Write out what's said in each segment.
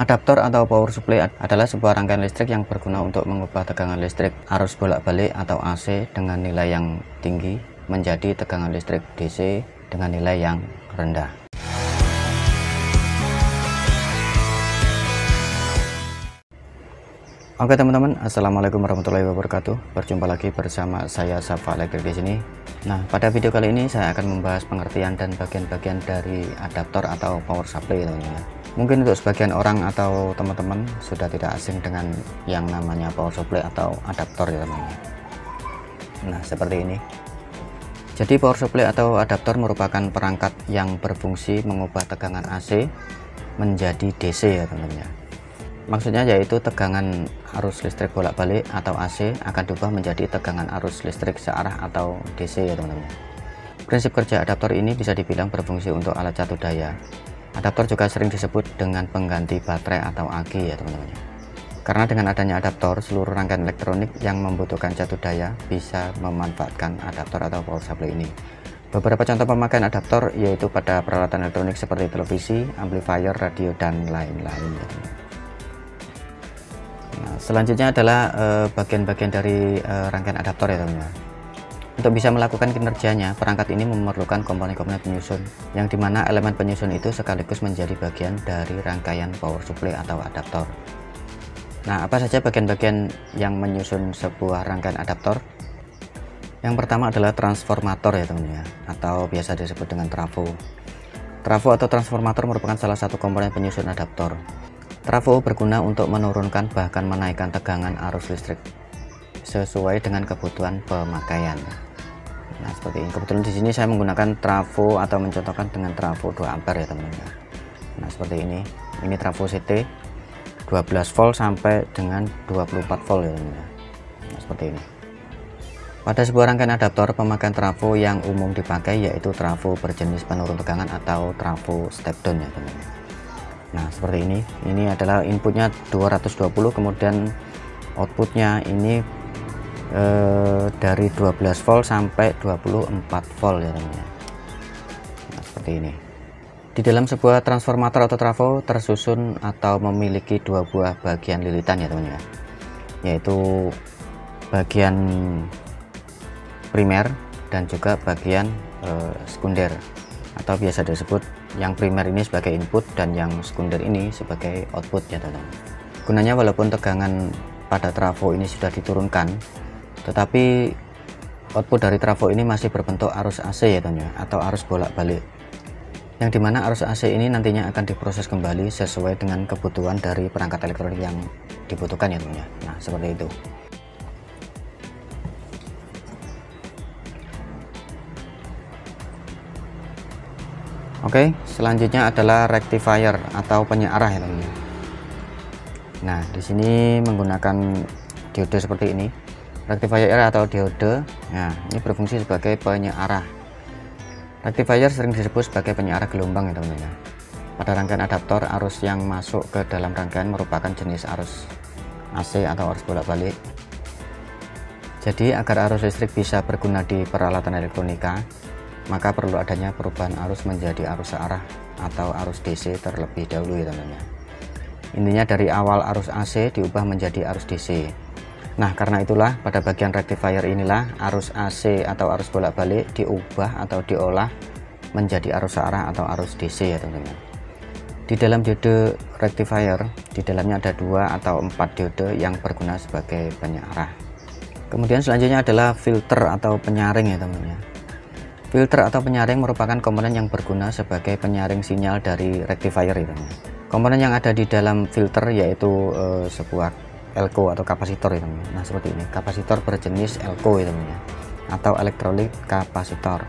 Adaptor atau power supply adalah sebuah rangkaian listrik yang berguna untuk mengubah tegangan listrik arus bolak-balik atau AC dengan nilai yang tinggi menjadi tegangan listrik DC dengan nilai yang rendah. Oke teman-teman, assalamualaikum warahmatullahi wabarakatuh. Berjumpa lagi bersama saya Safa Elektrik di sini. Nah, pada video kali ini saya akan membahas pengertian dan bagian-bagian dari adaptor atau power supply teman-teman. Mungkin untuk sebagian orang atau teman-teman sudah tidak asing dengan yang namanya power supply atau adaptor ya teman-teman. Nah, seperti ini. Jadi power supply atau adaptor merupakan perangkat yang berfungsi mengubah tegangan AC menjadi DC ya teman-teman. Maksudnya yaitu tegangan arus listrik bolak-balik atau AC akan diubah menjadi tegangan arus listrik searah atau DC ya teman-teman. Prinsip kerja adaptor ini bisa dibilang berfungsi untuk alat satu daya. Adaptor juga sering disebut dengan pengganti baterai atau aki ya teman-teman. Karena dengan adanya adaptor, seluruh rangkaian elektronik yang membutuhkan satu daya bisa memanfaatkan adaptor atau power supply ini. Beberapa contoh pemakaian adaptor yaitu pada peralatan elektronik seperti televisi, amplifier, radio, dan lain-lain ya teman-teman. Nah, selanjutnya adalah bagian-bagian dari rangkaian adaptor ya teman-teman. Untuk bisa melakukan kinerjanya, perangkat ini memerlukan komponen-komponen penyusun, yang dimana elemen penyusun itu sekaligus menjadi bagian dari rangkaian power supply atau adaptor. Nah, apa saja bagian-bagian yang menyusun sebuah rangkaian adaptor? Yang pertama adalah transformator ya teman-teman, atau biasa disebut dengan trafo. Trafo atau transformator merupakan salah satu komponen penyusun adaptor. Trafo berguna untuk menurunkan bahkan menaikkan tegangan arus listrik sesuai dengan kebutuhan pemakaian. Nah, seperti ini. Kebetulan di sini saya menggunakan trafo atau mencontohkan dengan trafo 2 ampere ya teman-teman. Nah, seperti ini. Ini trafo CT 12 volt sampai dengan 24 volt ya teman-teman. Nah, seperti ini. Pada sebuah rangkaian adaptor, pemakaian trafo yang umum dipakai yaitu trafo berjenis penurun tegangan atau trafo step down ya teman-teman. Nah, seperti ini. Ini adalah inputnya 220, kemudian outputnya ini dari 12 volt sampai 24 volt ya teman-teman. Nah, seperti ini. Di dalam sebuah transformator atau trafo tersusun atau memiliki dua buah bagian lilitan ya teman-teman, yaitu bagian primer dan juga bagian sekunder, atau biasa disebut yang primer ini sebagai input dan yang sekunder ini sebagai output ya teman-teman. Gunanya walaupun tegangan pada trafo ini sudah diturunkan, tetapi output dari trafo ini masih berbentuk arus AC ya teman-teman, atau arus bolak-balik, yang dimana arus AC ini nantinya akan diproses kembali sesuai dengan kebutuhan dari perangkat elektronik yang dibutuhkan ya teman-teman. Nah, seperti itu. Oke, selanjutnya adalah rectifier atau penyearah ya teman-teman. Nah, di sini menggunakan diode seperti ini. Rectifier atau diode, nah ini berfungsi sebagai penyearah. Rectifier sering disebut sebagai penyearah gelombang ya teman-teman. Pada rangkaian adaptor, arus yang masuk ke dalam rangkaian merupakan jenis arus AC atau arus bolak-balik. Jadi agar arus listrik bisa berguna di peralatan elektronika, maka perlu adanya perubahan arus menjadi arus searah atau arus DC terlebih dahulu ya teman-teman. Intinya dari awal arus AC diubah menjadi arus DC. Nah, karena itulah pada bagian rectifier inilah arus AC atau arus bolak-balik diubah atau diolah menjadi arus searah atau arus DC ya teman-teman. Di dalam diode rectifier, di dalamnya ada 2 atau 4 diode yang berguna sebagai penyearah. Kemudian selanjutnya adalah filter atau penyaring ya teman-teman. Filter atau penyaring merupakan komponen yang berguna sebagai penyaring sinyal dari rectifier ya teman-teman. Komponen yang ada di dalam filter yaitu sebuah elko atau kapasitor ya teman-teman. Nah, seperti ini, kapasitor berjenis elko ya teman-teman, atau elektrolit kapasitor.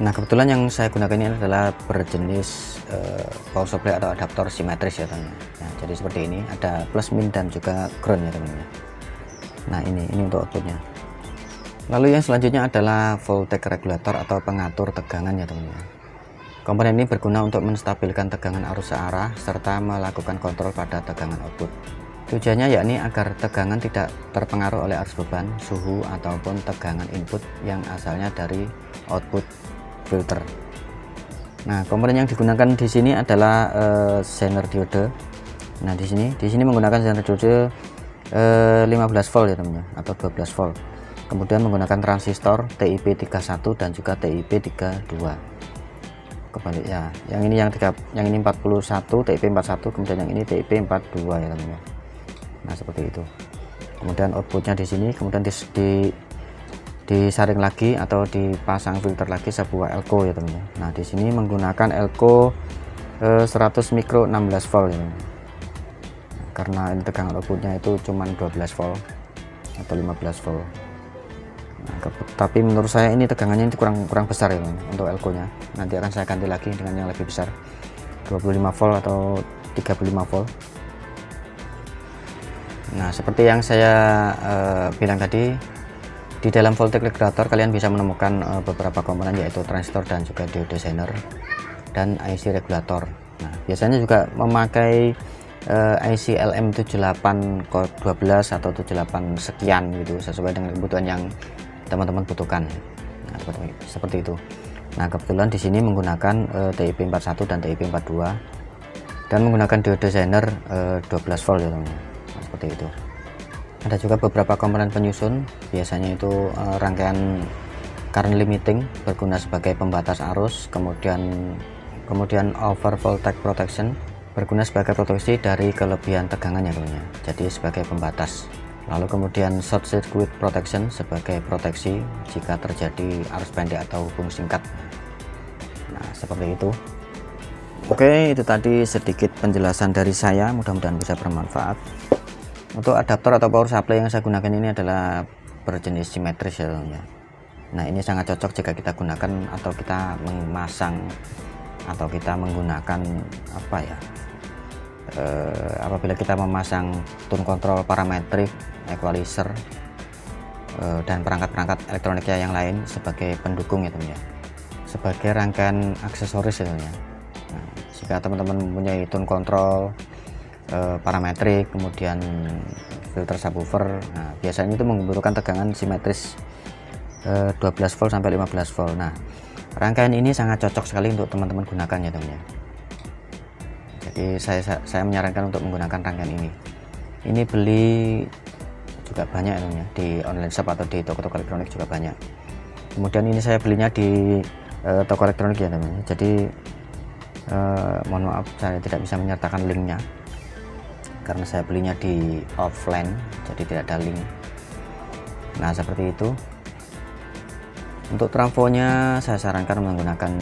Nah, kebetulan yang saya gunakan ini adalah berjenis power supply atau adaptor simetris ya teman-teman. Nah, jadi seperti ini, ada plus min dan juga ground ya teman-teman. Nah, ini untuk outputnya. Lalu yang selanjutnya adalah voltage regulator atau pengatur tegangan ya teman-teman. Komponen ini berguna untuk menstabilkan tegangan arus searah serta melakukan kontrol pada tegangan output. Tujuannya yakni agar tegangan tidak terpengaruh oleh arus beban, suhu, ataupun tegangan input yang asalnya dari output filter. Nah, komponen yang digunakan di sini adalah Zener diode Nah, di sini menggunakan sender diode 15 volt ya teman-teman, atau 12 volt. Kemudian menggunakan transistor TIP31 dan juga TIP32. Kebalik ya. Yang ini yang ini 41 TIP41, kemudian yang ini TIP42 ya teman-teman. Nah, seperti itu. Kemudian outputnya di sini, kemudian disaring lagi atau dipasang filter lagi sebuah elko ya teman-teman. Nah, di sini menggunakan elko 100 mikro 16 volt ya teman-teman. Karena ini tegangan outputnya itu cuma 12 volt atau 15 volt. Nah, tapi menurut saya ini tegangannya itu kurang besar ya teman-teman, untuk elko nya. Nanti akan saya ganti lagi dengan yang lebih besar, 25 volt atau 35 volt. Nah, seperti yang saya bilang tadi, di dalam voltage regulator kalian bisa menemukan beberapa komponen, yaitu transistor dan juga diode zener dan IC regulator. Nah, biasanya juga memakai IC LM7812 atau 78 sekian gitu, sesuai dengan kebutuhan yang teman-teman butuhkan. Nah, seperti itu. Nah, kebetulan di sini menggunakan TIP41 dan TIP42 dan menggunakan diode zener 12 volt ya teman-teman. Nah, seperti itu. Ada juga beberapa komponen penyusun, biasanya itu rangkaian current limiting berguna sebagai pembatas arus, kemudian over voltage protection berguna sebagai proteksi dari kelebihan tegangan ya teman-teman, jadi sebagai pembatas. Lalu kemudian short circuit protection sebagai proteksi jika terjadi arus pendek atau hubung singkat. Nah, seperti itu. Oke, itu tadi sedikit penjelasan dari saya, mudah-mudahan bisa bermanfaat. Untuk adaptor atau power supply yang saya gunakan ini adalah berjenis simetris ya teman-teman. Nah, ini sangat cocok jika kita gunakan atau kita memasang atau kita menggunakan apa ya, apabila kita memasang tune control, parametrik, equalizer, dan perangkat-perangkat elektroniknya yang lain sebagai pendukung ya teman-teman, sebagai rangkaian aksesoris ya teman-teman. Nah, jika teman-teman mempunyai tune control, parametrik, kemudian filter subwoofer, nah biasanya itu membutuhkan tegangan simetris 12 volt sampai 15 volt. Nah, rangkaian ini sangat cocok sekali untuk teman-teman gunakan ya teman-teman. Jadi saya menyarankan untuk menggunakan rangkaian ini. Ini beli juga banyak ya teman-teman, di online shop atau di toko-toko elektronik juga banyak. Kemudian ini saya belinya di toko elektronik ya teman-teman. Jadi mohon maaf saya tidak bisa menyertakan linknya karena saya belinya di offline, jadi tidak ada link. Nah, seperti itu. Untuk trafonya saya sarankan menggunakan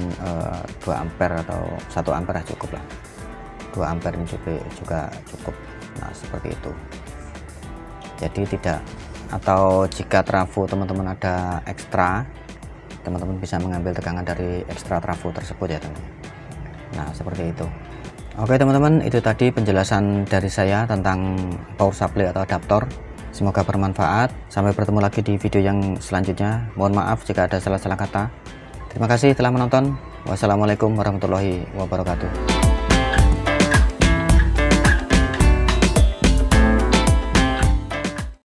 2 ampere atau 1 ampere cukup lah. 2 ampere ini juga cukup. Nah, seperti itu. Jadi tidak, atau jika trafo teman-teman ada ekstra, teman-teman bisa mengambil tegangan dari ekstra trafo tersebut ya teman-teman. Nah, seperti itu. Oke teman-teman, itu tadi penjelasan dari saya tentang power supply atau adaptor. Semoga bermanfaat. Sampai bertemu lagi di video yang selanjutnya. Mohon maaf jika ada salah-salah kata. Terima kasih telah menonton. Wassalamualaikum warahmatullahi wabarakatuh.